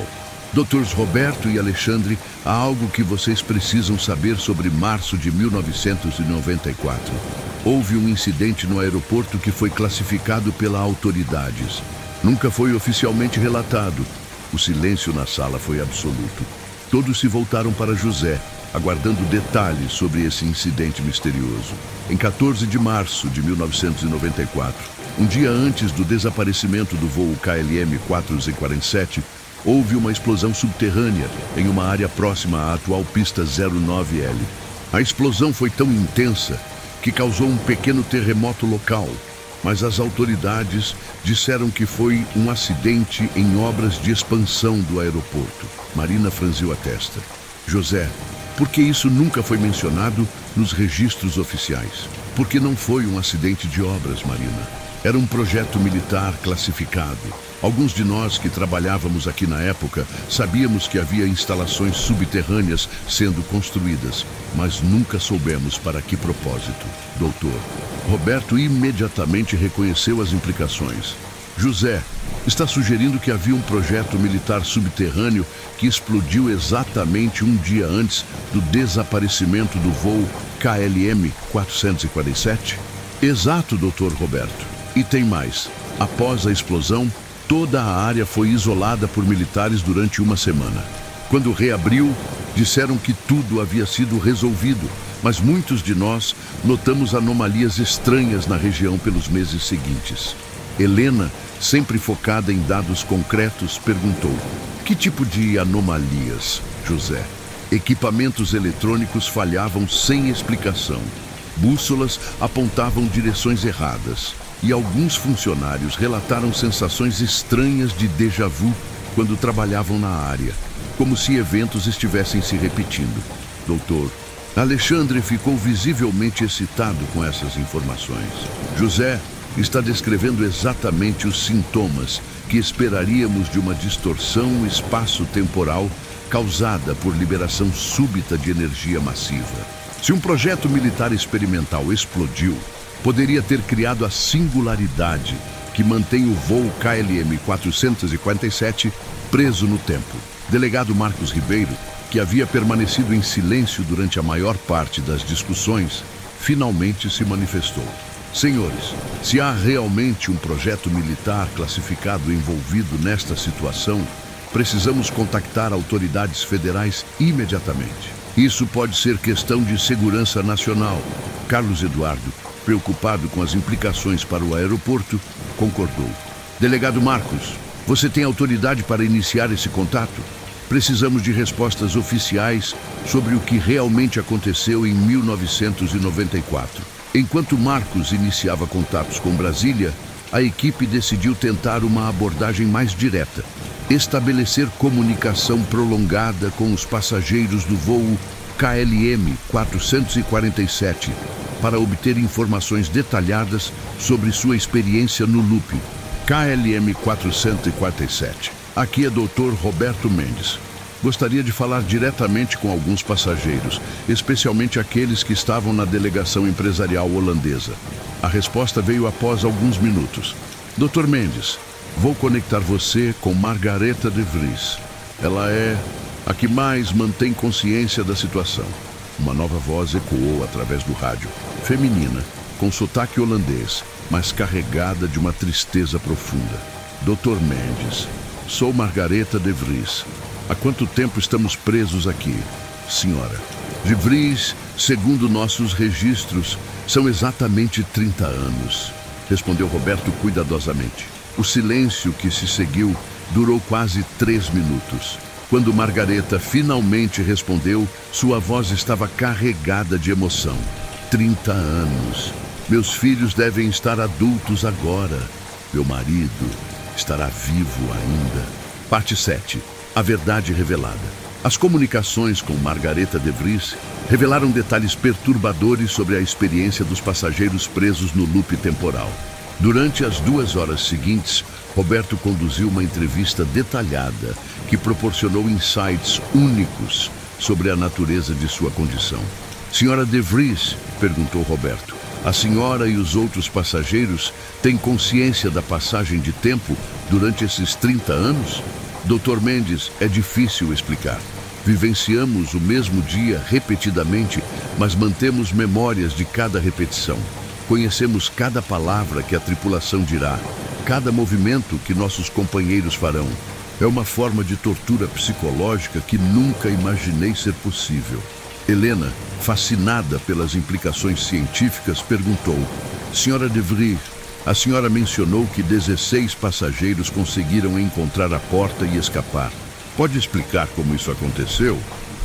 Drs. Roberto e Alexandre, há algo que vocês precisam saber sobre março de 1994. Houve um incidente no aeroporto que foi classificado pelas autoridades. Nunca foi oficialmente relatado. O silêncio na sala foi absoluto. Todos se voltaram para José, aguardando detalhes sobre esse incidente misterioso. Em 14 de março de 1994, um dia antes do desaparecimento do voo KLM 447, houve uma explosão subterrânea em uma área próxima à atual pista 09L. A explosão foi tão intensa que causou um pequeno terremoto local, mas as autoridades disseram que foi um acidente em obras de expansão do aeroporto. Marina franziu a testa. José, por que isso nunca foi mencionado nos registros oficiais? Porque não foi um acidente de obras, Marina. Era um projeto militar classificado. Alguns de nós que trabalhávamos aqui na época sabíamos que havia instalações subterrâneas sendo construídas, mas nunca soubemos para que propósito. Doutor, Roberto imediatamente reconheceu as implicações. José, está sugerindo que havia um projeto militar subterrâneo que explodiu exatamente um dia antes do desaparecimento do voo KLM 447? Exato, Dr. Roberto. E tem mais. Após a explosão, toda a área foi isolada por militares durante uma semana. Quando reabriu, disseram que tudo havia sido resolvido, mas muitos de nós notamos anomalias estranhas na região pelos meses seguintes. Helena, sempre focada em dados concretos, perguntou: que tipo de anomalias, José? Equipamentos eletrônicos falhavam sem explicação. Bússolas apontavam direções erradas. E alguns funcionários relataram sensações estranhas de déjà vu quando trabalhavam na área, como se eventos estivessem se repetindo. Doutor, Alexandre ficou visivelmente excitado com essas informações. José está descrevendo exatamente os sintomas que esperaríamos de uma distorção espaço-temporal causada por liberação súbita de energia massiva. Se um projeto militar experimental explodiu, poderia ter criado a singularidade que mantém o voo KLM 447 preso no tempo. Delegado Marcos Ribeiro, que havia permanecido em silêncio durante a maior parte das discussões, finalmente se manifestou. Senhores, se há realmente um projeto militar classificado envolvido nesta situação, precisamos contactar autoridades federais imediatamente. Isso pode ser questão de segurança nacional. Carlos Eduardo, preocupado com as implicações para o aeroporto, concordou. Delegado Marcos, você tem autoridade para iniciar esse contato? Precisamos de respostas oficiais sobre o que realmente aconteceu em 1994. Enquanto Marcos iniciava contatos com Brasília, a equipe decidiu tentar uma abordagem mais direta. Estabelecer comunicação prolongada com os passageiros do voo KLM 447 para obter informações detalhadas sobre sua experiência no loop. KLM 447. Aqui é Dr. Roberto Mendes. Gostaria de falar diretamente com alguns passageiros, especialmente aqueles que estavam na delegação empresarial holandesa. A resposta veio após alguns minutos. Dr. Mendes, vou conectar você com Margaretha de Vries. Ela é a que mais mantém consciência da situação. Uma nova voz ecoou através do rádio, feminina, com sotaque holandês, mas carregada de uma tristeza profunda. Dr. Mendes, sou Margaretha de Vries. Há quanto tempo estamos presos aqui, senhora? De Vries, segundo nossos registros, são exatamente 30 anos, respondeu Roberto cuidadosamente. O silêncio que se seguiu durou quase 3 minutos. Quando Margaretha finalmente respondeu, sua voz estava carregada de emoção. 30 anos. Meus filhos devem estar adultos agora. Meu marido estará vivo ainda. Parte 7. A verdade revelada. As comunicações com Margaretha de Vries revelaram detalhes perturbadores sobre a experiência dos passageiros presos no loop temporal. Durante as 2 horas seguintes, Roberto conduziu uma entrevista detalhada que proporcionou insights únicos sobre a natureza de sua condição. Senhora de Vries, perguntou Roberto, a senhora e os outros passageiros têm consciência da passagem de tempo durante esses 30 anos? Dr. Mendes, é difícil explicar. Vivenciamos o mesmo dia repetidamente, mas mantemos memórias de cada repetição. Conhecemos cada palavra que a tripulação dirá, cada movimento que nossos companheiros farão. É uma forma de tortura psicológica que nunca imaginei ser possível. Helena, fascinada pelas implicações científicas, perguntou: Senhora de Vries, a senhora mencionou que 16 passageiros conseguiram encontrar a porta e escapar. Pode explicar como isso aconteceu?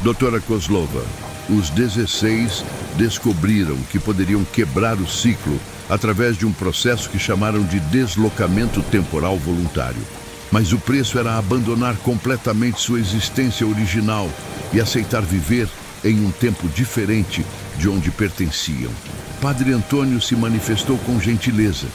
Doutora Kozlova, os 16 descobriram que poderiam quebrar o ciclo através de um processo que chamaram de deslocamento temporal voluntário. Mas o preço era abandonar completamente sua existência original e aceitar viver em um tempo diferente de onde pertenciam. Padre Antônio se manifestou com gentileza.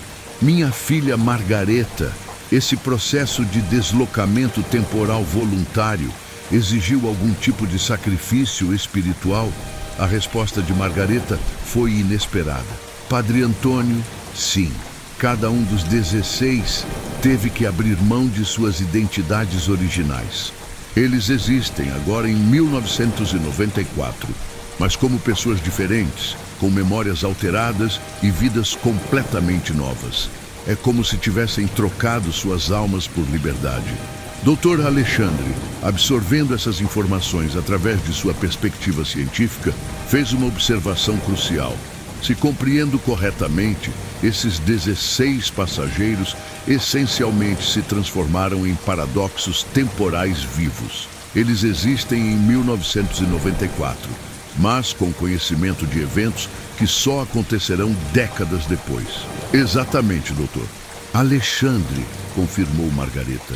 Minha filha Margaretha, esse processo de deslocamento temporal voluntário exigiu algum tipo de sacrifício espiritual? A resposta de Margaretha foi inesperada. Padre Antônio, sim. Cada um dos 16 teve que abrir mão de suas identidades originais. Eles existem agora em 1994, mas como pessoas diferentes, com memórias alteradas e vidas completamente novas. É como se tivessem trocado suas almas por liberdade. Dr. Alexandre, absorvendo essas informações através de sua perspectiva científica, fez uma observação crucial. Se compreendo corretamente, esses 16 passageiros essencialmente se transformaram em paradoxos temporais vivos. Eles existem em 1994, mas com conhecimento de eventos que só acontecerão décadas depois. Exatamente, doutor. Alexandre, confirmou Margaretha.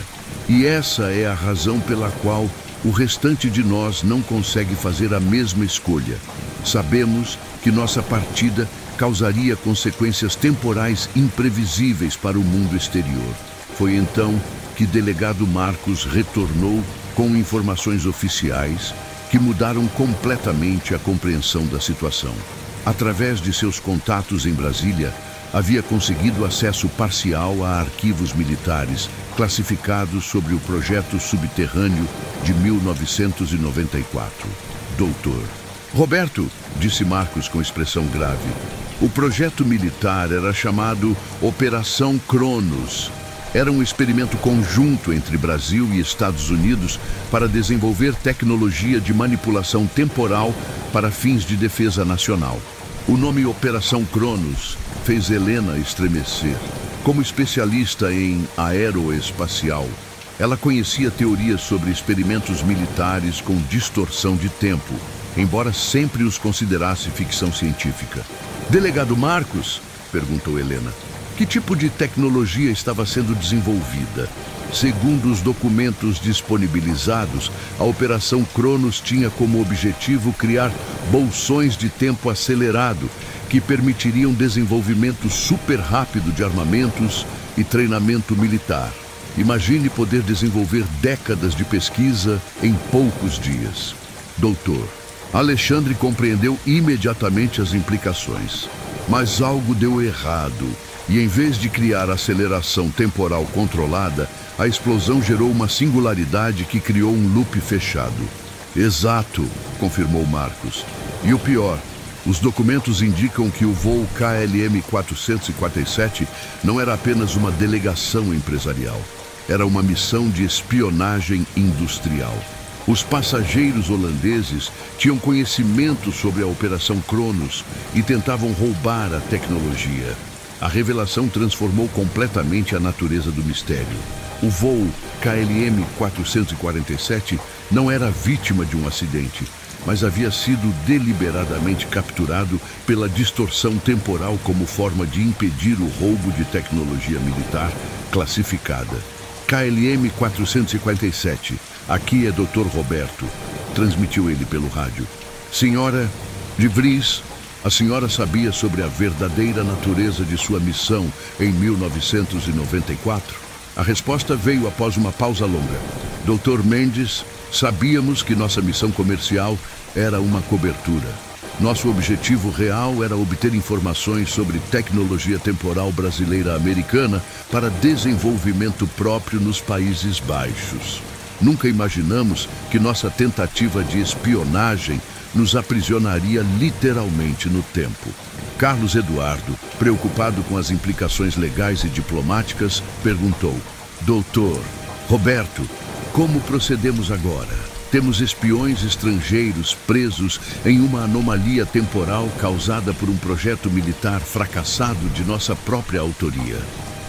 E essa é a razão pela qual o restante de nós não consegue fazer a mesma escolha. Sabemos que nossa partida causaria consequências temporais imprevisíveis para o mundo exterior. Foi então que delegado Marcos retornou com informações oficiais que mudaram completamente a compreensão da situação. Através de seus contatos em Brasília, havia conseguido acesso parcial a arquivos militares classificados sobre o projeto subterrâneo de 1994. Doutor. Roberto, disse Marcos com expressão grave, O projeto militar era chamado Operação Cronos. Era um experimento conjunto entre Brasil e Estados Unidos para desenvolver tecnologia de manipulação temporal para fins de defesa nacional. O nome Operação Cronos fez Helena estremecer. Como especialista em aeroespacial, ela conhecia teorias sobre experimentos militares com distorção de tempo, embora sempre os considerasse ficção científica. Delegado Marcos, perguntou Helena, que tipo de tecnologia estava sendo desenvolvida? Segundo os documentos disponibilizados, a Operação Cronos tinha como objetivo criar bolsões de tempo acelerado que permitiriam desenvolvimento super rápido de armamentos e treinamento militar. Imagine poder desenvolver décadas de pesquisa em poucos dias. Doutor, Alexandre compreendeu imediatamente as implicações. Mas algo deu errado, e em vez de criar aceleração temporal controlada, a explosão gerou uma singularidade que criou um loop fechado. Exato, confirmou Marcos. E o pior, os documentos indicam que o voo KLM-447 não era apenas uma delegação empresarial. Era uma missão de espionagem industrial. Os passageiros holandeses tinham conhecimento sobre a Operação Cronos e tentavam roubar a tecnologia. A revelação transformou completamente a natureza do mistério. O voo KLM-447 não era vítima de um acidente, mas havia sido deliberadamente capturado pela distorção temporal como forma de impedir o roubo de tecnologia militar classificada. KLM-447, aqui é Dr. Roberto, transmitiu ele pelo rádio. Senhora de Vries, a senhora sabia sobre a verdadeira natureza de sua missão em 1994? A resposta veio após uma pausa longa. Dr. Mendes, sabíamos que nossa missão comercial era uma cobertura. Nosso objetivo real era obter informações sobre tecnologia temporal brasileira-americana para desenvolvimento próprio nos Países Baixos. Nunca imaginamos que nossa tentativa de espionagem nos aprisionaria literalmente no tempo. Carlos Eduardo, preocupado com as implicações legais e diplomáticas, perguntou: Doutor Roberto, como procedemos agora? Temos espiões estrangeiros presos em uma anomalia temporal causada por um projeto militar fracassado de nossa própria autoria.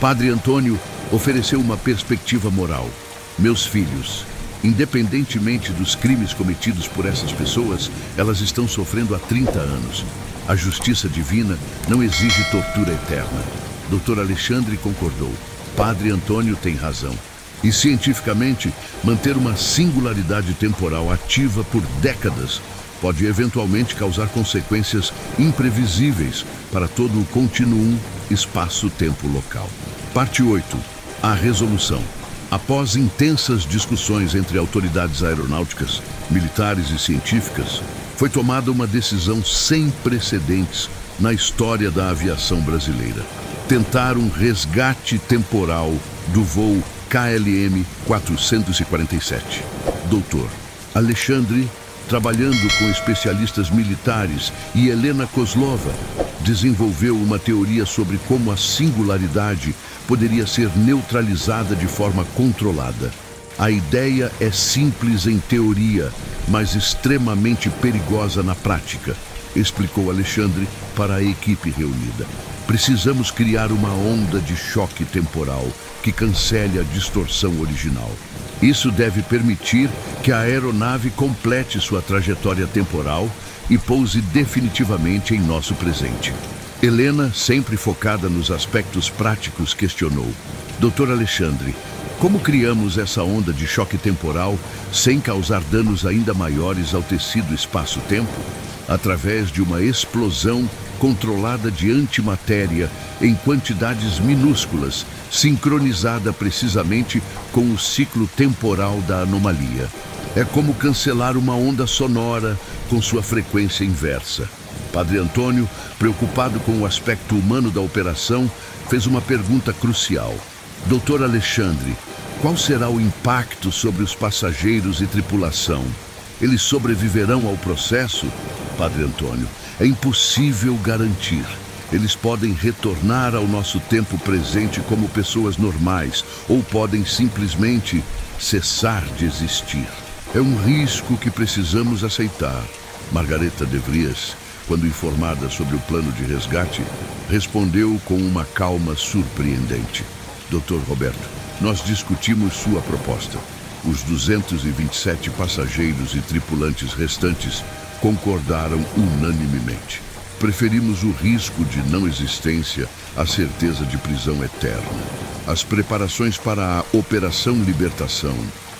Padre Antônio ofereceu uma perspectiva moral. Meus filhos, independentemente dos crimes cometidos por essas pessoas, elas estão sofrendo há 30 anos. A justiça divina não exige tortura eterna. Dr. Alexandre concordou. Padre Antônio tem razão. E cientificamente, manter uma singularidade temporal ativa por décadas pode eventualmente causar consequências imprevisíveis para todo o continuum espaço-tempo local. Parte 8. A resolução. Após intensas discussões entre autoridades aeronáuticas, militares e científicas, foi tomada uma decisão sem precedentes na história da aviação brasileira. Tentar um resgate temporal do voo KLM-447. Doutor Alexandre, trabalhando com especialistas militares, e Helena Kozlova, desenvolveu uma teoria sobre como a singularidade poderia ser neutralizada de forma controlada. A ideia é simples em teoria, mas extremamente perigosa na prática, explicou Alexandre para a equipe reunida. Precisamos criar uma onda de choque temporal que cancele a distorção original. Isso deve permitir que a aeronave complete sua trajetória temporal e pouse definitivamente em nosso presente. Helena, sempre focada nos aspectos práticos, questionou: Dr. Alexandre, como criamos essa onda de choque temporal sem causar danos ainda maiores ao tecido espaço-tempo? Através de uma explosão controlada de antimatéria em quantidades minúsculas, sincronizada precisamente com o ciclo temporal da anomalia. É como cancelar uma onda sonora com sua frequência inversa. Padre Antônio, preocupado com o aspecto humano da operação, fez uma pergunta crucial. Dr. Alexandre, qual será o impacto sobre os passageiros e tripulação? Eles sobreviverão ao processo? Padre Antônio, é impossível garantir. Eles podem retornar ao nosso tempo presente como pessoas normais, ou podem simplesmente cessar de existir. É um risco que precisamos aceitar. Margareta de Vries, quando informada sobre o plano de resgate, respondeu com uma calma surpreendente. Dr. Roberto, nós discutimos sua proposta. Os 227 passageiros e tripulantes restantes concordaram unanimemente. Preferimos o risco de não existência à certeza de prisão eterna. As preparações para a Operação Libertação,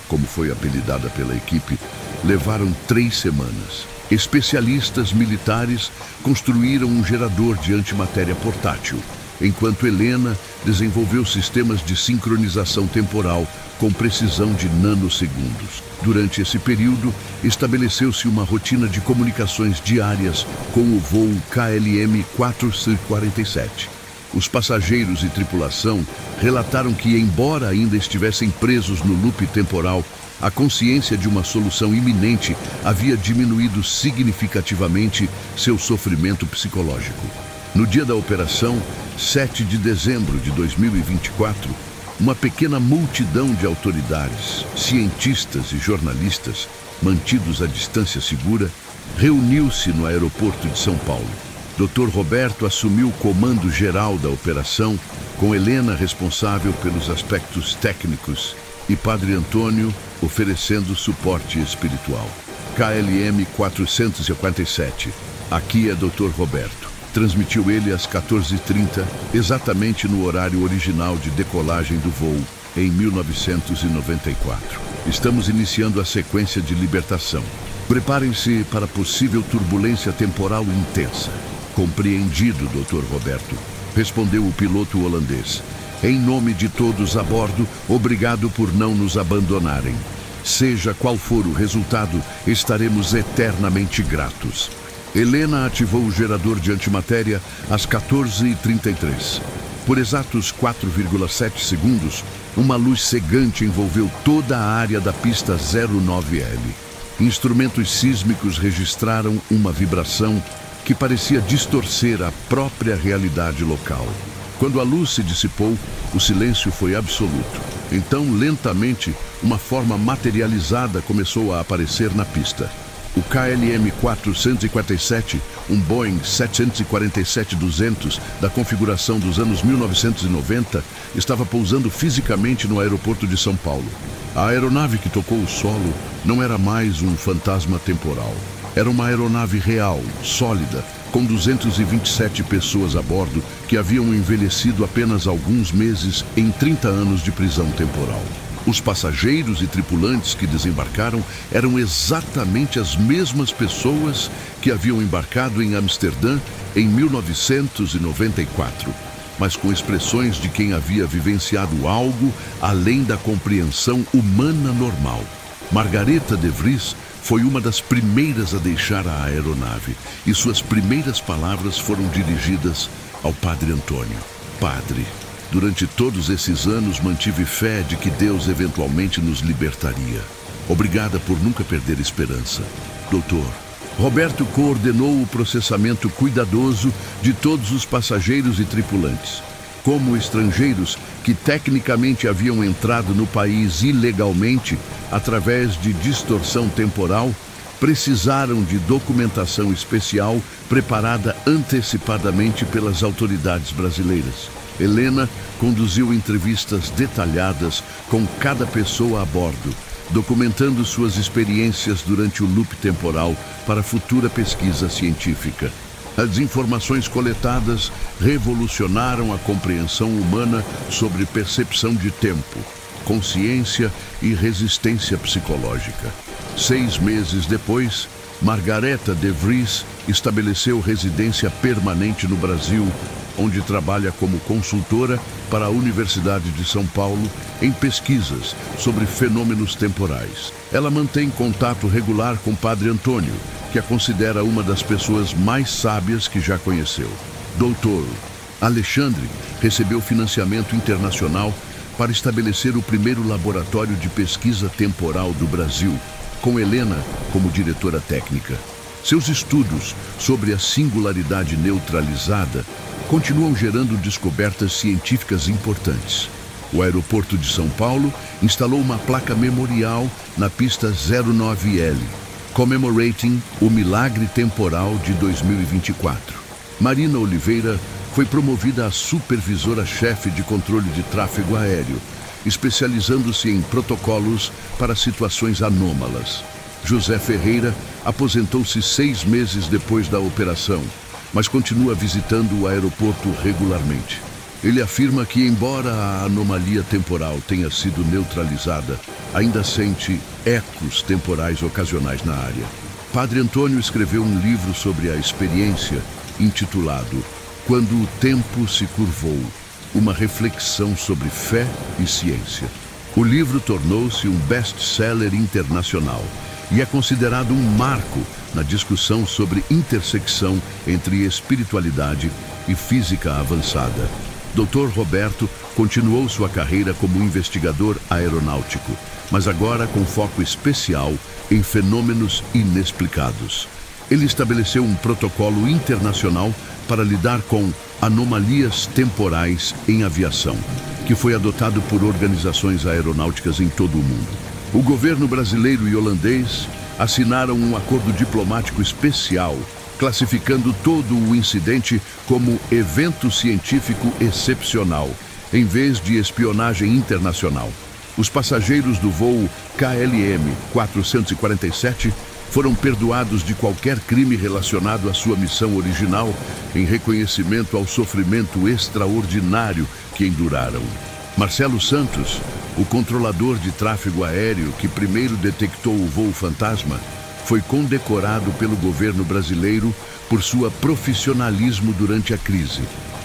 como foi apelidada pela equipe, levaram 3 semanas. Especialistas militares construíram um gerador de antimatéria portátil, enquanto Helena desenvolveu sistemas de sincronização temporal com precisão de nanosegundos. Durante esse período, estabeleceu-se uma rotina de comunicações diárias com o voo KLM 447. Os passageiros e tripulação relataram que, embora ainda estivessem presos no loop temporal, a consciência de uma solução iminente havia diminuído significativamente seu sofrimento psicológico. No dia da operação, 7 de dezembro de 2024, uma pequena multidão de autoridades, cientistas e jornalistas, mantidos à distância segura, reuniu-se no aeroporto de São Paulo. Dr. Roberto assumiu o comando geral da operação, com Helena responsável pelos aspectos técnicos e Padre Antônio oferecendo suporte espiritual. KLM 457. Aqui é Dr. Roberto. Transmitiu ele às 14h30, exatamente no horário original de decolagem do voo, em 1994. Estamos iniciando a sequência de libertação. Preparem-se para possível turbulência temporal intensa. Compreendido, Dr. Roberto, respondeu o piloto holandês. Em nome de todos a bordo, obrigado por não nos abandonarem. Seja qual for o resultado, estaremos eternamente gratos. Helena ativou o gerador de antimatéria às 14h33. Por exatos 4,7 segundos, uma luz cegante envolveu toda a área da pista 09L. Instrumentos sísmicos registraram uma vibração que parecia distorcer a própria realidade local. Quando a luz se dissipou, o silêncio foi absoluto. Então, lentamente, uma forma materializada começou a aparecer na pista. O KLM 447, um Boeing 747-200 da configuração dos anos 1990, estava pousando fisicamente no aeroporto de São Paulo. A aeronave que tocou o solo não era mais um fantasma temporal. Era uma aeronave real, sólida, com 227 pessoas a bordo que haviam envelhecido apenas alguns meses em 30 anos de prisão temporal. Os passageiros e tripulantes que desembarcaram eram exatamente as mesmas pessoas que haviam embarcado em Amsterdã em 1994, mas com expressões de quem havia vivenciado algo além da compreensão humana normal. Margareta de Vries foi uma das primeiras a deixar a aeronave e suas primeiras palavras foram dirigidas ao Padre Antônio. Padre, durante todos esses anos mantive fé de que Deus eventualmente nos libertaria. Obrigada por nunca perder esperança. Doutor, Roberto coordenou o processamento cuidadoso de todos os passageiros e tripulantes. Como estrangeiros que tecnicamente haviam entrado no país ilegalmente através de distorção temporal, precisaram de documentação especial preparada antecipadamente pelas autoridades brasileiras. Helena conduziu entrevistas detalhadas com cada pessoa a bordo, documentando suas experiências durante o loop temporal para futura pesquisa científica. As informações coletadas revolucionaram a compreensão humana sobre percepção de tempo, consciência e resistência psicológica. 6 meses depois, Margareta de Vries estabeleceu residência permanente no Brasil, onde trabalha como consultora para a Universidade de São Paulo em pesquisas sobre fenômenos temporais. Ela mantém contato regular com Padre Antônio, que a considera uma das pessoas mais sábias que já conheceu. Doutor Alexandre recebeu financiamento internacional para estabelecer o primeiro laboratório de pesquisa temporal do Brasil, com Helena como diretora técnica. Seus estudos sobre a singularidade neutralizada continuam gerando descobertas científicas importantes. O aeroporto de São Paulo instalou uma placa memorial na pista 09L, commemorating o milagre temporal de 2024. Marina Oliveira foi promovida a supervisora-chefe de controle de tráfego aéreo, especializando-se em protocolos para situações anômalas. José Ferreira aposentou-se 6 meses depois da operação, mas continua visitando o aeroporto regularmente. Ele afirma que, embora a anomalia temporal tenha sido neutralizada, ainda sente ecos temporais ocasionais na área. Padre Antônio escreveu um livro sobre a experiência, intitulado Quando o Tempo se Curvou, uma reflexão sobre fé e ciência. O livro tornou-se um best-seller internacional e é considerado um marco na discussão sobre intersecção entre espiritualidade e física avançada. Dr. Roberto continuou sua carreira como investigador aeronáutico, mas agora com foco especial em fenômenos inexplicados. Ele estabeleceu um protocolo internacional para lidar com anomalias temporais em aviação, que foi adotado por organizações aeronáuticas em todo o mundo. O governo brasileiro e holandês assinaram um acordo diplomático especial, classificando todo o incidente como evento científico excepcional, em vez de espionagem internacional. Os passageiros do voo KLM 447 foram perdoados de qualquer crime relacionado à sua missão original, em reconhecimento ao sofrimento extraordinário que enduraram. Marcelo Santos, o controlador de tráfego aéreo que primeiro detectou o voo fantasma, foi condecorado pelo governo brasileiro por seu profissionalismo durante a crise.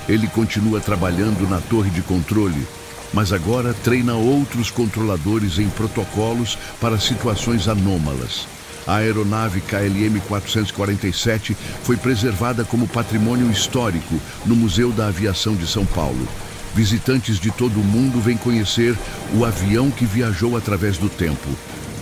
Ele continua trabalhando na torre de controle, mas agora treina outros controladores em protocolos para situações anômalas. A aeronave KLM 447 foi preservada como patrimônio histórico no Museu da Aviação de São Paulo. Visitantes de todo o mundo vêm conhecer o avião que viajou através do tempo.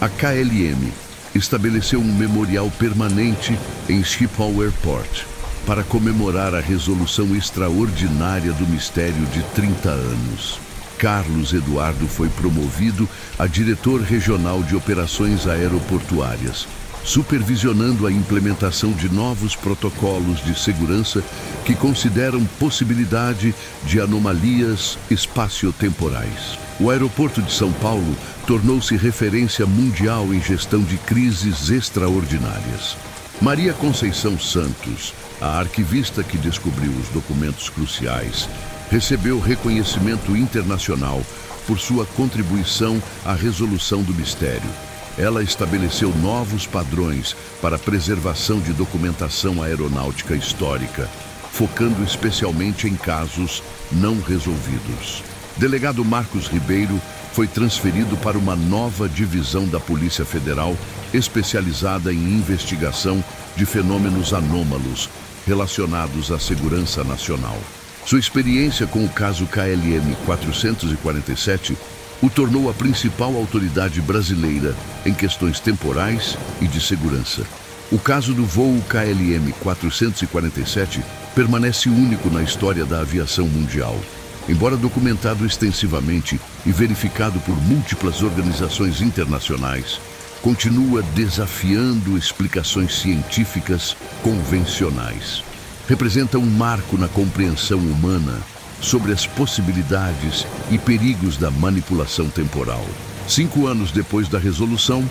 A KLM estabeleceu um memorial permanente em Schiphol Airport para comemorar a resolução extraordinária do mistério de 30 anos. Carlos Eduardo foi promovido a diretor regional de operações aeroportuárias, supervisionando a implementação de novos protocolos de segurança que consideram possibilidade de anomalias espaciotemporais. O aeroporto de São Paulo tornou-se referência mundial em gestão de crises extraordinárias. Maria Conceição Santos, a arquivista que descobriu os documentos cruciais, recebeu reconhecimento internacional por sua contribuição à resolução do mistério. Ela estabeleceu novos padrões para a preservação de documentação aeronáutica histórica, focando especialmente em casos não resolvidos. Delegado Marcos Ribeiro foi transferido para uma nova divisão da Polícia Federal, especializada em investigação de fenômenos anômalos relacionados à segurança nacional. Sua experiência com o caso KLM 447 o tornou a principal autoridade brasileira em questões temporais e de segurança. O caso do voo KLM 447 permanece único na história da aviação mundial. Embora documentado extensivamente e verificado por múltiplas organizações internacionais, continua desafiando explicações científicas convencionais. Representa um marco na compreensão humana sobre as possibilidades e perigos da manipulação temporal. 5 anos depois da resolução,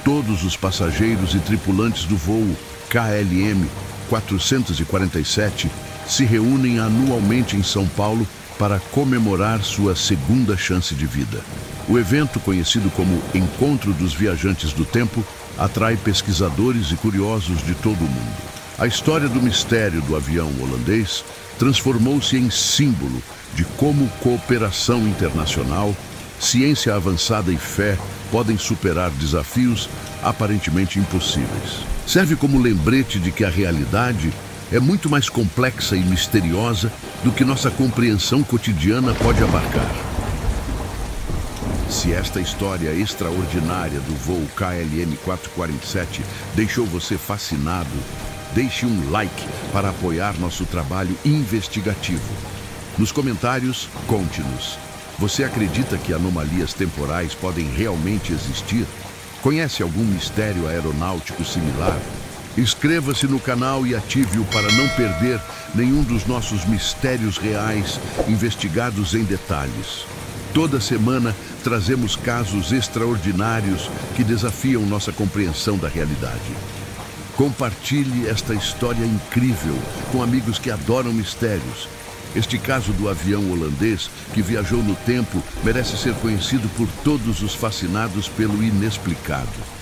todos os passageiros e tripulantes do voo KLM 447 se reúnem anualmente em São Paulo para comemorar sua segunda chance de vida. O evento, conhecido como Encontro dos Viajantes do Tempo, atrai pesquisadores e curiosos de todo o mundo. A história do mistério do avião holandês transformou-se em símbolo de como cooperação internacional, ciência avançada e fé podem superar desafios aparentemente impossíveis. Serve como lembrete de que a realidade é muito mais complexa e misteriosa do que nossa compreensão cotidiana pode abarcar. Se esta história extraordinária do voo KLM 447 deixou você fascinado, deixe um like para apoiar nosso trabalho investigativo. Nos comentários, conte-nos. Você acredita que anomalias temporais podem realmente existir? Conhece algum mistério aeronáutico similar? Inscreva-se no canal e ative-o para não perder nenhum dos nossos mistérios reais investigados em detalhes. Toda semana trazemos casos extraordinários que desafiam nossa compreensão da realidade. Compartilhe esta história incrível com amigos que adoram mistérios. Este caso do avião holandês que viajou no tempo merece ser conhecido por todos os fascinados pelo inexplicado.